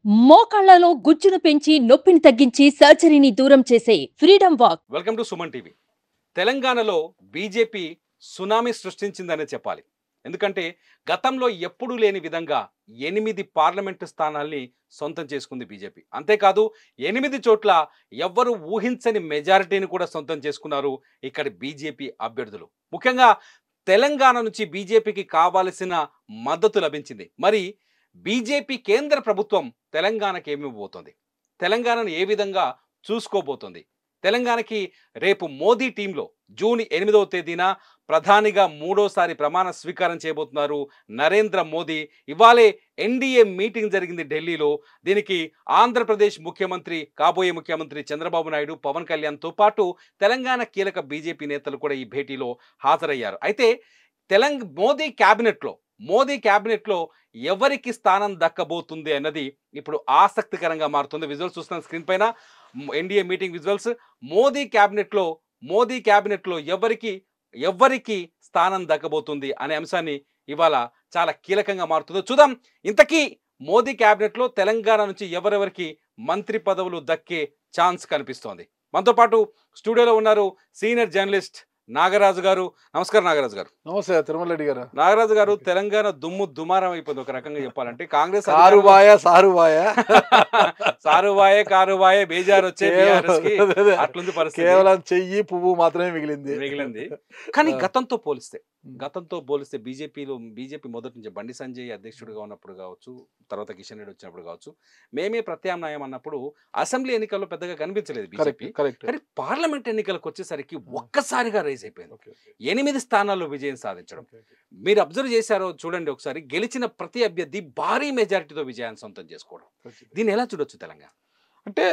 మోకాళ్లలో గుజ్జును పెంచి నొప్పిని తగ్గించి సర్జరీని దూరం చేసే freedom walk. Welcome to Suman TV. తెలంగాణలో బీజేపీ సునామీ సృష్టించిందనే చెప్పాలి. ఎందుకంటే గతంలో ఎప్పుడూ లేని విధంగా 8 పార్లమెంటు స్థానాల్ని సొంతం చేసుకుంది బీజేపీ. అంతేకాదు 8 చోట్ల ఎవ్వరూ ఊహించని మెజారిటీని కూడా సొంతం చేసుకున్నారు ఇక్కడి బీజేపీ అభ్యర్థులు. ముఖ్యంగా తెలంగాణ నుంచి బీజేపీకి కావాల్సిన మద్దతు లభించింది. మరి బీజేపీ కేంద్ర ప్రభుత్వం తెలంగాణకి ఏమి ఇవ్వబోతోంది? తెలంగాణను ఏ విధంగా చూసుకోబోతోంది? తెలంగాణకి రేపు మోదీ టీంలో జూన్ 8వ తేదీన ప్రధానిగా మూడోసారి ప్రమాణ స్వీకారం చేయబోతున్నారు నరేంద్ర మోదీ. ఇవాళే ఎన్డీఏ మీటింగ్ జరిగింది ఢిల్లీలో. దీనికి ఆంధ్రప్రదేశ్ ముఖ్యమంత్రి, కాబోయే ముఖ్యమంత్రి చంద్రబాబు నాయుడు, పవన్ కళ్యాణ్తో పాటు తెలంగాణ కీలక బీజేపీ నేతలు కూడా ఈ భేటీలో హాజరయ్యారు. అయితే మోదీ క్యాబినెట్లో ఎవరికి స్థానం దక్కబోతుంది అన్నది ఇప్పుడు ఆసక్తికరంగా మారుతుంది. విజువల్స్ చూస్తున్న స్క్రీన్ పైన ఎన్డీఏ మీటింగ్ విజువల్స్. మోదీ క్యాబినెట్లో ఎవరికి స్థానం దక్కబోతుంది అనే అంశాన్ని ఇవాళ చాలా కీలకంగా మారుతుందో చూద్దాం. ఇంతకీ మోదీ క్యాబినెట్లో తెలంగాణ నుంచి ఎవరెవరికి మంత్రి పదవులు దక్కే ఛాన్స్ కనిపిస్తోంది? మనతో పాటు స్టూడియోలో ఉన్నారు సీనియర్ జర్నలిస్ట్ నాగరాజు గారు. నమస్కారం నాగరాజు గారు. నమస్తే తిరుమల రెడ్డి గారు. నాగరాజు గారు, తెలంగాణ దుమ్ము దుమారం అయిపోయింది ఒక రకంగా చెప్పాలంటే. కాంగ్రెస్ కారువాయే బేజారు వచ్చే అట్లుంది పరిస్థితి. కేవలం చెయ్యి పువ్వు మాత్రమే మిగిలింది. కానీ గతంతో పోలిస్తే బీజేపీ మొదటి నుంచి బండి సంజయ్ అధ్యక్షుడిగా ఉన్నప్పుడు కావచ్చు, తర్వాత కిషన్ రెడ్డి వచ్చినప్పుడు కావచ్చు, మేమే ప్రత్యామ్నాయం అన్నప్పుడు అసెంబ్లీ ఎన్నికల్లో పెద్దగా కనిపించలేదు బీజేపీ. కానీ పార్లమెంట్ ఎన్నికలకు వచ్చేసరికి ఒక్కసారిగా రైజ్ అయిపోయింది. 8 స్థానాల్లో విజయం సాధించడం మీరు అబ్జర్వ్ చేశారో చూడండి ఒకసారి. గెలిచిన ప్రతి అభ్యర్థి భారీ మెజారిటీతో విజయాన్ని సొంతం చేసుకోవడం, దీన్ని ఎలా చూడొచ్చు తెలంగాణ అంటే?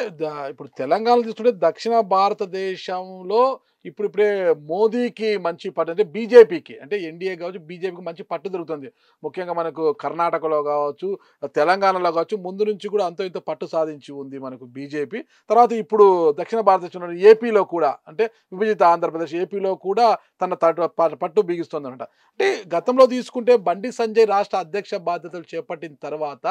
ఇప్పుడు తెలంగాణ తీసుకుంటే దక్షిణ భారతదేశంలో ఇప్పుడిప్పుడే మోదీకి మంచి పట్టు, అంటే బీజేపీకి, అంటే ఎన్డీఏ కావచ్చు, బీజేపీకి మంచి పట్టు దొరుకుతుంది. ముఖ్యంగా మనకు కర్ణాటకలో కావచ్చు, తెలంగాణలో కావచ్చు, ముందు నుంచి కూడా అంత ఇంత పట్టు సాధించి ఉంది మనకు బీజేపీ. తర్వాత ఇప్పుడు దక్షిణ భారతదేశంలో ఏపీలో కూడా, అంటే విభజిత ఆంధ్రప్రదేశ్ ఏపీలో కూడా తన పట్టు బిగిస్తుంది అనమాట. అంటే గతంలో తీసుకుంటే బండి సంజయ్ రాష్ట్ర అధ్యక్ష బాధ్యతలు చేపట్టిన తర్వాత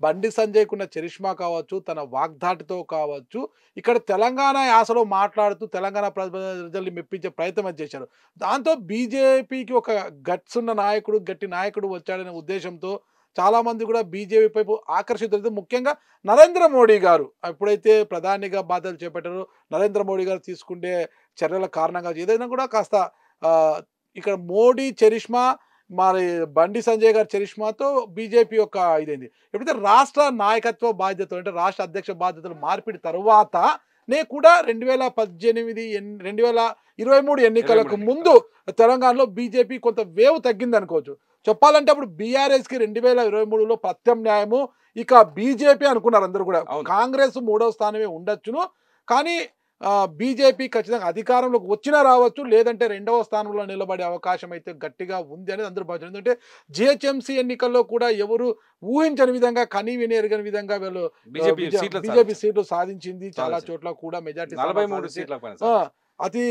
బండి సంజయ్కున్న చరిష్మా కావచ్చు, తన వాగ్దాటితో కావచ్చు, ఇక్కడ తెలంగాణ యాసలో మాట్లాడుతూ తెలంగాణ ప్రజల్ని మెప్పించే ప్రయత్నం చేశారు. దాంతో బీజేపీకి ఒక గట్టి నాయకుడు వచ్చాడనే ఉద్దేశంతో చాలామంది కూడా బీజేపీ వైపు ఆకర్షితులైతే. ముఖ్యంగా నరేంద్ర మోడీ గారు ఎప్పుడైతే ప్రధానిగా బాధ్యతలు చేపట్టారో, నరేంద్ర మోడీ గారు తీసుకునే చర్యల కారణంగా ఏదైనా కూడా కాస్త ఇక్కడ మోడీ చరిష్మా, మరి బండి సంజయ్ గారి చరిష్మాతో బీజేపీ యొక్క ఇదైంది. ఎప్పుడైతే రాష్ట్ర నాయకత్వ బాధ్యతలు, అంటే రాష్ట్ర అధ్యక్ష బాధ్యతలు మార్పిడి తర్వాత కూడా 2023 ఎన్నికలకు ముందు తెలంగాణలో బీజేపీ కొంత వేవ్ తగ్గింది అనుకోవచ్చు. చెప్పాలంటే అప్పుడు బీఆర్ఎస్కి 2023లో ప్రత్యామ్నాయము ఇక బీజేపీ అనుకున్నారు అందరూ కూడా. కాంగ్రెస్ 3వ స్థానమే ఉండొచ్చును, కానీ బీజేపీ ఖచ్చితంగా అధికారంలోకి వచ్చినా రావచ్చు, లేదంటే 2వ స్థానంలో నిలబడే అవకాశం అయితే గట్టిగా ఉంది అనేది అందరూ భావించారు. ఎందుకంటే జిహెచ్ఎంసీ ఎన్నికల్లో కూడా ఎవరు ఊహించని విధంగా, కనీ వినేరుగని విధంగా వీళ్ళు బీజేపీ సీట్లు సాధించింది. చాలా చోట్ల కూడా మెజార్టీ 43 సీట్ల అతి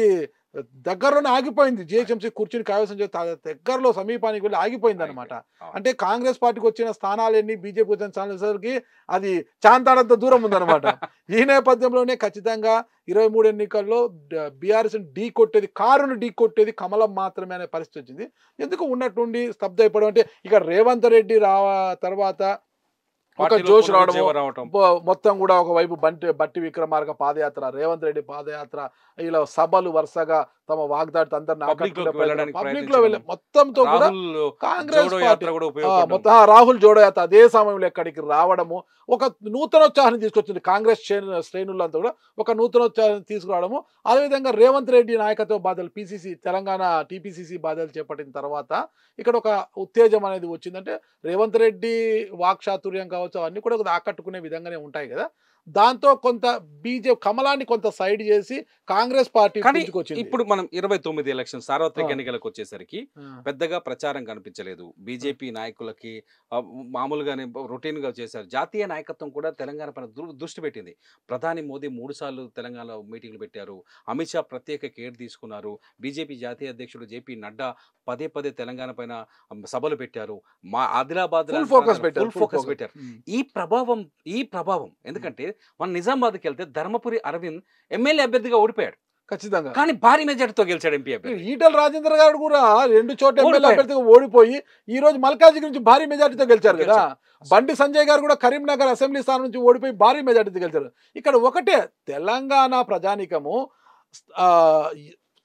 దగ్గరలోనే ఆగిపోయింది. జిహెచ్ఎంసీ కూర్చుని కైవసం దగ్గరలో సమీపానికి వెళ్ళి ఆగిపోయింది అనమాట. అంటే కాంగ్రెస్ పార్టీకి వచ్చిన స్థానాలన్నీ బీజేపీ వచ్చిన స్థానాలకి అది చాంతాడంత దూరం ఉందన్నమాట. ఈ నేపథ్యంలోనే ఖచ్చితంగా 23 ఎన్నికల్లో బీఆర్ఎస్ కారును ఢీ కొట్టేది కమలం మాత్రమే అనే పరిస్థితి వచ్చింది. ఎందుకు ఉన్నట్టుండి స్తబ్ద అయిపోవడం అంటే, ఇక రేవంత్ రెడ్డి తర్వాత ఒక జోష్ రావడం, మొత్తం కూడా ఒకవైపు బట్టి విక్రమార్క పాదయాత్ర, రేవంత్ రెడ్డి పాదయాత్ర, ఇలా సభలు వరుసగా తమ వాగ్దాటి అందరిని పబ్లిక్ లో వెళ్ళే మొత్తంతో కూడా కాంగ్రెస్ పార్టీ మొత్తం రాహుల్ జోడో యాత్ర అదే సమయంలో ఎక్కడికి రావడము ఒక నూతనోత్సాహాన్ని తీసుకొచ్చింది. కాంగ్రెస్ శ్రేణులంతా కూడా ఒక నూతనోత్సాహాన్ని తీసుకురావడము. అదేవిధంగా రేవంత్ రెడ్డి నాయకత్వ బాధ్యతలు పిసిసి తెలంగాణ టీపీసీసీ బాధ్యతలు చేపట్టిన తర్వాత ఇక్కడ ఒక ఉత్తేజం అనేది వచ్చిందంటే రేవంత్ రెడ్డి వాక్చాతుర్యం కావచ్చు, అవన్నీ కూడా ఆకట్టుకునే విధంగానే ఉంటాయి కదా. దాంతో కొంత బీజేపీ కమలాన్ని కొంత సైడ్ చేసి కాంగ్రెస్ పార్టీ కానీ పుంజుకొచ్చింది. ఇప్పుడు మనం 29 ఎలక్షన్ సార్వత్రిక ఆ. ఎన్నికలకు వచ్చేసరికి ఆ. పెద్దగా ప్రచారం కనిపించలేదు. బీజేపీ నాయకులకి మామూలుగానే రొటీన్ గా చేశారు. జాతీయ నాయకత్వం కూడా తెలంగాణ పైన దృష్టి పెట్టింది. ప్రధాని మోదీ 3 సార్లు తెలంగాణలో మీటింగ్లు పెట్టారు. అమిత్ షా ప్రత్యేక కేర్ తీసుకున్నారు. బీజేపీ జాతీయ అధ్యక్షుడు జేపీ నడ్డా పదే పదే తెలంగాణ పైన సభలు పెట్టారు. మా ఆదిలాబాద్ ఫుల్ ఫోకస్ పెట్టారు. పెట్టారు. ఈ ప్రభావం ఎందుకంటే మన నిజామాబాద్కి వెళ్తే ధర్మపురి అరవింద్ ఎమ్మెల్యే అభ్యర్థిగా ఓడిపోయాడు. ఖచ్చితంగా. కానీ భారీ మెజార్టీతో గెలిచాడు ఎంపీ అభ్యర్థి. ఈటల రాజేంద్ర గారు కూడా 2 చోట్ల ఎమ్మెల్యే ఓడిపోయారు. అభ్యర్థిగా ఓడిపోయి ఈ రోజు మల్కాజ్గిరి నుంచి భారీ మెజార్టీతో గెలిచారు కదా. బండి సంజయ్ గారు కూడా కరీంనగర్ అసెంబ్లీ స్థానం నుంచి ఓడిపోయి భారీ మెజార్టీతో గెలిచారు. ఇక్కడ ఒకటే తెలంగాణ ప్రజానికము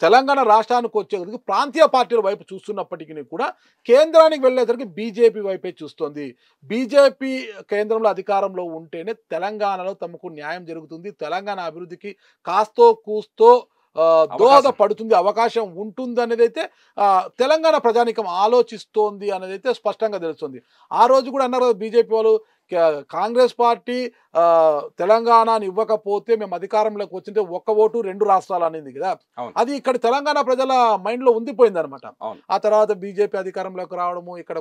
తెలంగాణ రాష్ట్రానికి వచ్చేందుకు ప్రాంతీయ పార్టీల వైపు చూస్తున్నప్పటికీ కూడా కేంద్రానికి వెళ్ళేసరికి బీజేపీ వైపే చూస్తోంది. బీజేపీ కేంద్రంలో అధికారంలో ఉంటేనే తెలంగాణలో తమకు న్యాయం జరుగుతుంది, తెలంగాణ అభివృద్ధికి కాస్తో కూస్తో దోహదపడుతుంది, అవకాశం ఉంటుంది అనేది అయితే తెలంగాణ ప్రజానికం ఆలోచిస్తోంది అనేది అయితే స్పష్టంగా తెలుస్తుంది. ఆ రోజు కూడా అన్నారు బీజేపీ వాళ్ళు, కాంగ్రెస్ పార్టీ తెలంగాణని ఇవ్వకపోతే మేము అధికారంలోకి వచ్చింటే 1 ఓటు 2 రాష్ట్రాలు అనేది కదా. అది ఇక్కడ తెలంగాణ ప్రజల మైండ్ లో ఉండిపోయింది అనమాట. ఆ తర్వాత బీజేపీ అధికారంలోకి రావడము, ఇక్కడ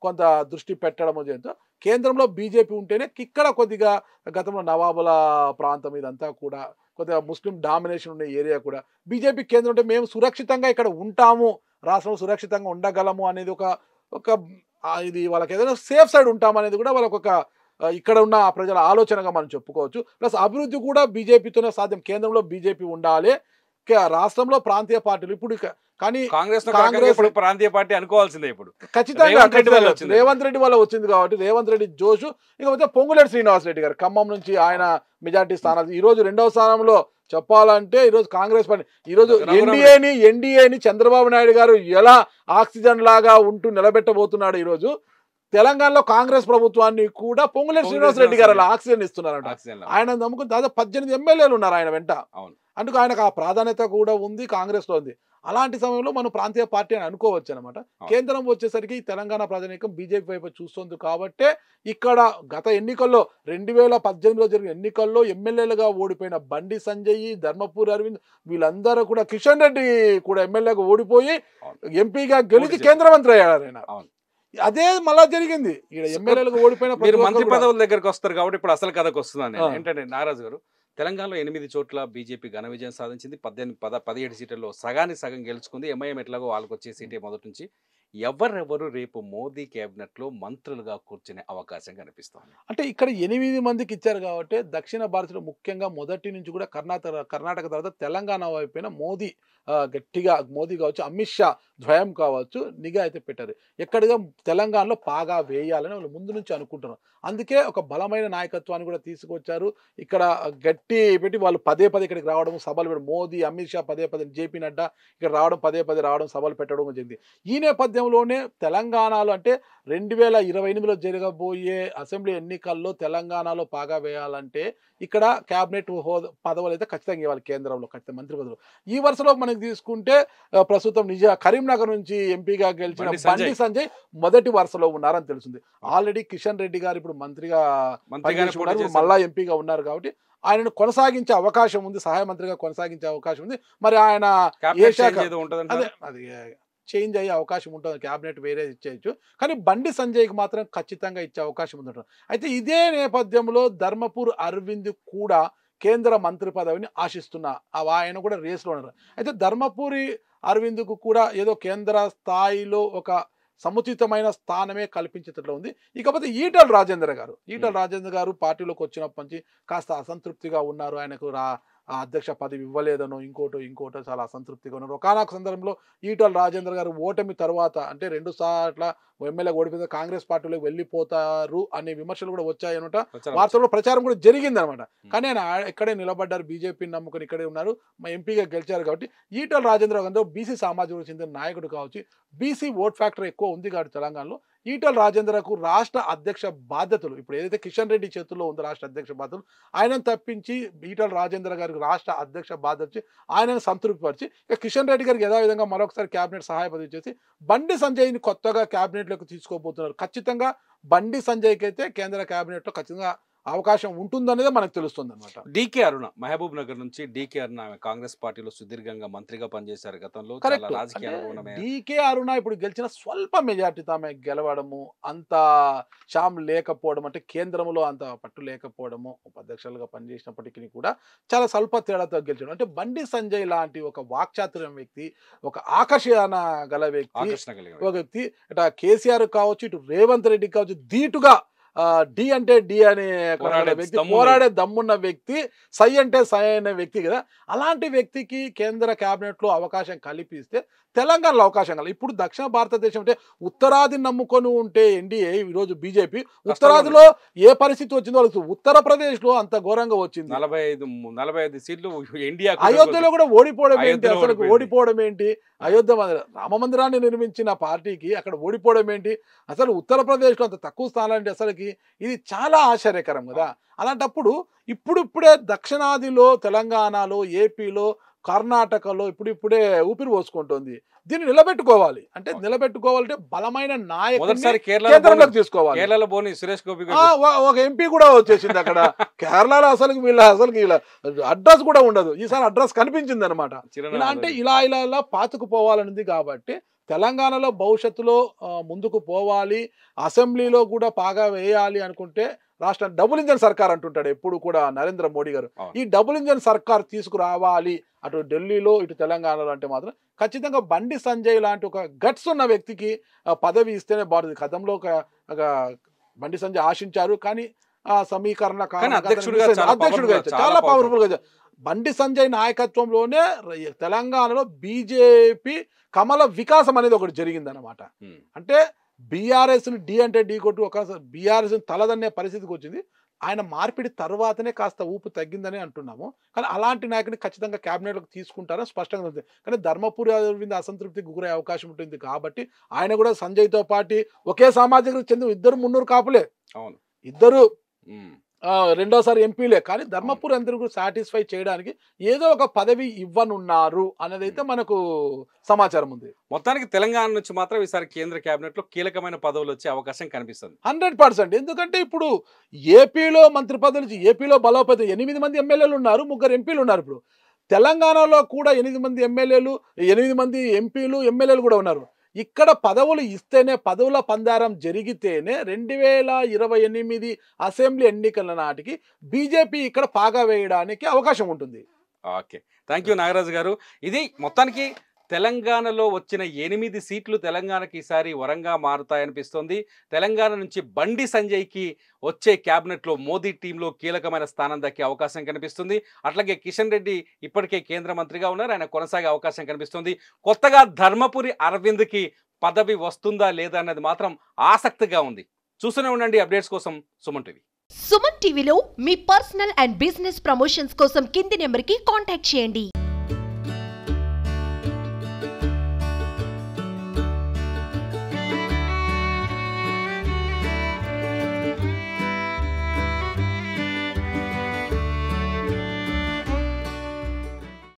కొంత దృష్టి పెట్టడము చేయంతో కేంద్రంలో బీజేపీ ఉంటేనే ఇక్కడ కొద్దిగా గతంలో నవాబుల ప్రాంతం ఇదంతా కూడా కొద్దిగా ముస్లిం డామినేషన్ ఉన్న ఏరియా కూడా బీజేపీ కేంద్రం ఉంటే మేము సురక్షితంగా ఇక్కడ ఉంటాము, రాష్ట్రంలో సురక్షితంగా ఉండగలము అనేది ఒక ఇది వాళ్ళకి ఏదైనా సేఫ్ సైడ్ ఉంటామనేది కూడా వాళ్ళకి ఒక ఇక్కడ ఉన్న ప్రజల ఆలోచనగా మనం చెప్పుకోవచ్చు. ప్లస్ అభివృద్ధి కూడా బీజేపీతోనే సాధ్యం. కేంద్రంలో బీజేపీ ఉండాలి, రాష్ట్రంలో ప్రాంతీయ పార్టీలు ఇప్పుడు కానీ కాంగ్రెస్ ప్రాంతీయ పార్టీ అనుకోవాల్సిందే. ఇప్పుడు ఖచ్చితంగా రేవంత్ రెడ్డి వల్ల వచ్చింది కాబట్టి రేవంత్ రెడ్డి జోషు. ఇకపోతే పొంగులేటి శ్రీనివాసరెడ్డి గారు ఖమ్మం నుంచి ఆయన మెజార్టీ స్థానాలు ఈ రోజు 2వ స్థానంలో చెప్పాలంటే ఈరోజు కాంగ్రెస్ పార్టీ ఈరోజు ఎన్డీఏని చంద్రబాబు నాయుడు గారు ఎలా ఆక్సిజన్ లాగా ఉంటూ నిలబెట్టబోతున్నాడు. ఈరోజు తెలంగాణలో కాంగ్రెస్ ప్రభుత్వాన్ని కూడా పొంగులేటి శ్రీనివాసరెడ్డి గారు అలా ఆక్సిజన్ ఇస్తున్నారంట. ఆయన నమ్ముకుని దాదాపు 18 ఎమ్మెల్యేలు ఉన్నారు ఆయన వెంట. అందుకు ఆయనకు ఆ ప్రాధాన్యత కూడా ఉంది, కాంగ్రెస్ లో ఉంది. అలాంటి సమయంలో మనం ప్రాంతీయ పార్టీ అని అనుకోవచ్చు అనమాట. కేంద్రం వచ్చేసరికి తెలంగాణ ప్రజానీకం బీజేపీ వైపు చూస్తుంది కాబట్టే ఇక్కడ గత ఎన్నికల్లో 2018లో జరిగిన ఎన్నికల్లో ఎమ్మెల్యేలుగా ఓడిపోయిన బండి సంజయ్, ధర్మపురి అరవింద్ వీళ్ళందరూ కూడా, కిషన్ రెడ్డి కూడా ఎమ్మెల్యేగా ఓడిపోయి ఎంపీగా గెలిచి కేంద్ర మంత్రి అయ్యాడు ఆయన. అదే మళ్ళా జరిగింది. ఇక్కడ ఎమ్మెల్యేలుగా ఓడిపోయిన మంత్రి పదవుల దగ్గరకు వస్తారు కాబట్టి ఇప్పుడు అసలు కథకు వస్తున్నాను ఏంటంటే, నాగరాజు గారు తెలంగాణలో 8 చోట్ల బీజేపీ ఘన విజయం సాధించింది. 17 సీట్లలో సగం గెలుచుకుంది. ఎంఐఎం ఎట్లాగో వాళ్ళకి వచ్చే సీటే మొదటి నుంచి. ఎవరెవరు రేపు మోదీ కేబినెట్ లో మంత్రులుగా కూర్చునే అవకాశం కనిపిస్తోంది? అంటే ఇక్కడ 8 మందికి ఇచ్చారు కాబట్టి దక్షిణ భారత్లో ముఖ్యంగా మొదటి నుంచి కూడా కర్ణాటక తర్వాత తెలంగాణ వైపున మోదీ గట్టిగా, మోదీ కావచ్చు, అమిత్ షా ద్వయం కావచ్చు, నిఘా అయితే పెట్టారు. ఎక్కడిగా తెలంగాణలో పాగా వేయాలని వాళ్ళు ముందు నుంచి అనుకుంటున్నారు. అందుకే ఒక బలమైన నాయకత్వాన్ని కూడా తీసుకొచ్చారు. ఇక్కడ గట్టి పెట్టి వాళ్ళు పదే ఇక్కడికి రావడం, సభలు పెట్టడం, మోదీ అమిత్ షా పదే జేపీ నడ్డా ఇక్కడ రావడం, పదే రావడం, సభలు పెట్టడం జరిగింది. ఈ నేపథ్యంలోనే తెలంగాణలో అంటే 2028లో జరగబోయే అసెంబ్లీ ఎన్నికల్లో తెలంగాణలో పాగా వేయాలంటే ఇక్కడ క్యాబినెట్ పదవులు అయితే ఖచ్చితంగా ఇవ్వాలి, కేంద్రంలో ఖచ్చితంగా మంత్రి పదవులు. ఈ వరుసలో మనకి తీసుకుంటే ప్రస్తుతం కరీంనగర్ నుంచి ఎంపీగా గెలిచిన బండి సంజయ్ మొదటి వరుసలో ఉన్నారని తెలిసింది. ఆల్రెడీ కిషన్ రెడ్డి గారు ఇప్పుడు మంత్రిగా మళ్ళా ఎంపీగా ఉన్నారు కాబట్టి ఆయనను కొనసాగించే అవకాశం ఉంది, సహాయ మంత్రిగా కొనసాగించే అవకాశం ఉంది. మరి ఆయన ఏ శాఖ అది చేంజ్ అయ్యే అవకాశం ఉంటుంది, క్యాబినెట్ వేరే ఇచ్చేయచ్చు. కానీ బండి సంజయ్కి మాత్రం ఖచ్చితంగా ఇచ్చే అవకాశం ఉంటుంది. అయితే ఇదే నేపథ్యంలో ధర్మపురి అరవింద్ కూడా కేంద్ర మంత్రి పదవిని ఆశిస్తున్నా, ఆయన కూడా రేస్లో ఉన్నారు. అయితే ధర్మపురి అరవింద్కు కూడా ఏదో కేంద్ర స్థాయిలో ఒక సముచితమైన స్థానమే కల్పించేటట్లు ఉంది. ఇకపోతే ఈటల రాజేందర్ గారు పార్టీలోకి వచ్చినప్పటి నుంచి కాస్త అసంతృప్తిగా ఉన్నారు. ఆయనకు అధ్యక్ష పదవి ఇవ్వలేదనో ఇంకోటో చాలా అసంతృప్తిగా ఉన్నారు. ఒకనొక సందర్భంలో ఈటల రాజేందర్ గారు ఓటమి తర్వాత అంటే 2 సార్ల ఎమ్మెల్యే ఓడిపోతే కాంగ్రెస్ పార్టీలోకి వెళ్ళిపోతారు అనే విమర్శలు కూడా వచ్చాయనమాట. వార్తల్లో ప్రచారం కూడా జరిగింది అనమాట. కానీ ఆయన ఇక్కడే నిలబడ్డారు, బీజేపీని నమ్ముకొని ఇక్కడే ఉన్నారు, ఎంపీగా గెలిచారు. కాబట్టి ఈటల రాజేందర్ గారు బీసీ సామాజిక చెందిన నాయకుడు కావచ్చు, బీసీ ఓట్ ఫ్యాక్టర్ ఎక్కువ ఉంది కాబట్టి తెలంగాణలో ఈటల రాజేందర్కు రాష్ట్ర అధ్యక్ష బాధ్యతలు ఇప్పుడు ఏదైతే కిషన్ రెడ్డి చేతుల్లో ఉందో రాష్ట్ర అధ్యక్ష బాధ్యతలు ఆయనను తప్పించి ఈటల రాజేందర్ గారికి రాష్ట్ర అధ్యక్ష బాధ్యత ఆయనను సంతృప్తిపరిచి ఇక కిషన్ రెడ్డి గారికి యథావిధంగా మరొకసారి క్యాబినెట్ సహాయ పదవి చేసి బండి సంజయ్ని కొత్తగా క్యాబినెట్లోకి తీసుకోబోతున్నారు. ఖచ్చితంగా బండి సంజయ్కి అయితే కేంద్ర క్యాబినెట్లో ఖచ్చితంగా అవకాశం ఉంటుందనేది మనకు తెలుస్తుంది అనమాట. డీకే అరుణ మహబూబ్ నగర్ నుంచి డీకే అరుణ ఆమె కాంగ్రెస్ పార్టీలో సుదీర్ఘంగా మంత్రిగా పనిచేశారు గతంలో. చాలా రాజకీయ అనుభవం. డీకే అరుణ ఇప్పుడు గెలిచిన స్వల్ప మెజార్టీతో ఆమె గెలవడము, అంత షామ్ లేకపోవడం, అంటే కేంద్రంలో అంత పట్టు లేకపోవడము, ఉపాధ్యక్షులుగా పనిచేసినప్పటికీ కూడా చాలా స్వల్ప తేడాతో గెలిచడం. అంటే బండి సంజయ్ లాంటి ఒక వాక్చాతుర్యం వ్యక్తి, ఒక ఆకర్షణ గల వ్యక్తి, ఒక వ్యక్తి ఇటు కేసీఆర్ కావచ్చు, ఇటు రేవంత్ రెడ్డి కావచ్చు, ధీటుగా డి అంటే డి అనే వ్యక్తి, పోరాడే దమ్మున్న వ్యక్తి, సై అంటే సై అనే వ్యక్తి కదా. అలాంటి వ్యక్తికి కేంద్ర కేబినెట్ లో అవకాశం కల్పిస్తే తెలంగాణలో అవకాశం కల. ఇప్పుడు దక్షిణ భారతదేశం అంటే ఉత్తరాదిని నమ్ముకొని ఉంటే ఎన్డీఏ, ఈరోజు బీజేపీ ఉత్తరాదిలో ఏ పరిస్థితి వచ్చిందో వాళ్ళకి ఉత్తరప్రదేశ్ లో అంత ఘోరంగా వచ్చింది. 45 సీట్లు ఇండియా. అయోధ్యలో కూడా ఓడిపోవడం ఏంటి, అసలు ఓడిపోవడం ఏంటి? అయోధ్య రామ మందిరాన్ని నిర్మించిన పార్టీకి అక్కడ ఓడిపోవడం ఏంటి? అసలు ఉత్తరప్రదేశ్లో అంత తక్కువ స్థానాలంటే అసలుకి ఇది చాలా ఆశ్చర్యకరం కదా. అలాంటప్పుడు ఇప్పుడిప్పుడే దక్షిణాదిలో, తెలంగాణలో, ఏపీలో, కర్ణాటకలో ఇప్పుడిప్పుడే ఊపిరి పోసుకుంటుంది. దీన్ని నిలబెట్టుకోవాలి. అంటే నిలబెట్టుకోవాలంటే బలమైన నాయకుడిని కేంద్రంలోకి తీసుకోవాలి. ఒక ఎంపీ కూడా వచ్చేసింది అక్కడ. కేరళలో అసలు వీళ్ళ అడ్రస్ కూడా ఉండదు. ఈసారి అడ్రస్ కనిపించింది అనమాట. ఇలా అంటే ఇలా పాతుకుపోవాలనింది. కాబట్టి తెలంగాణలో భవిష్యత్తులో ముందుకు పోవాలి, అసెంబ్లీలో కూడా బాగా వేయాలి అనుకుంటే రాష్ట్రం డబుల్ ఇంజన్ సర్కార్ అంటుంటాడు ఎప్పుడు కూడా నరేంద్ర మోడీ గారు. ఈ డబుల్ ఇంజన్ సర్కార్ తీసుకురావాలి అటు ఢిల్లీలో, ఇటు తెలంగాణలో. అంటే మాత్రం ఖచ్చితంగా బండి సంజయ్ లాంటి ఒక గట్స్ ఉన్న వ్యక్తికి పదవి ఇస్తేనే బాగుంటుంది. గతంలో ఒక బండి సంజయ్ ఆశించారు, కానీ సమీకరణ అధ్యక్షుడిగా చాలా పవర్ఫుల్ గా. బండి సంజయ్ నాయకత్వంలోనే తెలంగాణలో బీజేపీ కమల వికాసం అనేది ఒకటి జరిగింది అనమాట. అంటే బీఆర్ఎస్ ని డి అంటే ఢీ కొట్టు ఒక బీఆర్ఎస్ తలదన్నే పరిస్థితికి వచ్చింది. ఆయన మార్పిడి తర్వాతనే కాస్త ఊపు తగ్గిందని అంటున్నాము. కానీ అలాంటి నాయకుని ఖచ్చితంగా క్యాబినెట్లోకి తీసుకుంటారని స్పష్టంగా ఉంది. కానీ ధర్మపురి అరవింద్ అసంతృప్తికి గురయ్యే అవకాశం ఉంటుంది. కాబట్టి ఆయన కూడా సంజయ్తో పాటు ఒకే సామాజిక చెందిన ఇద్దరు మున్నూరు కాపులే, ఇద్దరు రెండోసారి ఎంపీలే. కానీ ధర్మపురి అందరూ సాటిస్ఫై చేయడానికి ఏదో ఒక పదవి ఇవ్వనున్నారు అన్నదైతే మనకు సమాచారం ఉంది. మొత్తానికి తెలంగాణ నుంచి మాత్రం ఈసారి కేంద్ర కేబినెట్ లో కీలకమైన పదవులు వచ్చే అవకాశం కనిపిస్తుంది 100%. ఎందుకంటే ఇప్పుడు ఏపీలో మంత్రి పదవులు, ఏపీలో బలోపేతం 8 మంది ఎమ్మెల్యేలు ఉన్నారు, 3 ఎంపీలు ఉన్నారు. ఇప్పుడు తెలంగాణలో కూడా 8 మంది ఎమ్మెల్యేలు, 8 మంది ఎంపీలు, ఎమ్మెల్యేలు కూడా ఉన్నారు. ఇక్కడ పదవులు ఇస్తేనే, పదవుల పందారం జరిగితేనే 2028 అసెంబ్లీ ఎన్నికల నాటికి బీజేపీ ఇక్కడ పాగా వేయడానికి అవకాశం ఉంటుంది. ఓకే, థ్యాంక్ యూ నాగరాజు గారు. ఇది మొత్తానికి తెలంగాణలో వచ్చిన 8 సీట్లు తెలంగాణకి ఈసారి వరంగా మారుతాయనిపిస్తుంది. తెలంగాణ నుంచి బండి సంజయ్కి వచ్చే క్యాబినెట్లో మోదీ టీంలో కీలకమైన స్థానం దక్కే అవకాశం కనిపిస్తుంది. అట్లాగే కిషన్ రెడ్డి ఇప్పటికే కేంద్ర మంత్రిగా ఉన్నారు, ఆయన కొనసాగే అవకాశం కనిపిస్తుంది. కొత్తగా ధర్మపురి అరవింద్కి పదవి వస్తుందా లేదా అన్నది మాత్రం ఆసక్తిగా ఉంది. చూస్తూనే ఉండండి అప్డేట్స్ కోసం సుమన్ టీవీ. సుమన్ టీవీలో మీ పర్సనల్ అండ్ బిజినెస్ ప్రమోషన్స్ కోసం కింది నెంబర్కి కాంటాక్ట్ చేయండి.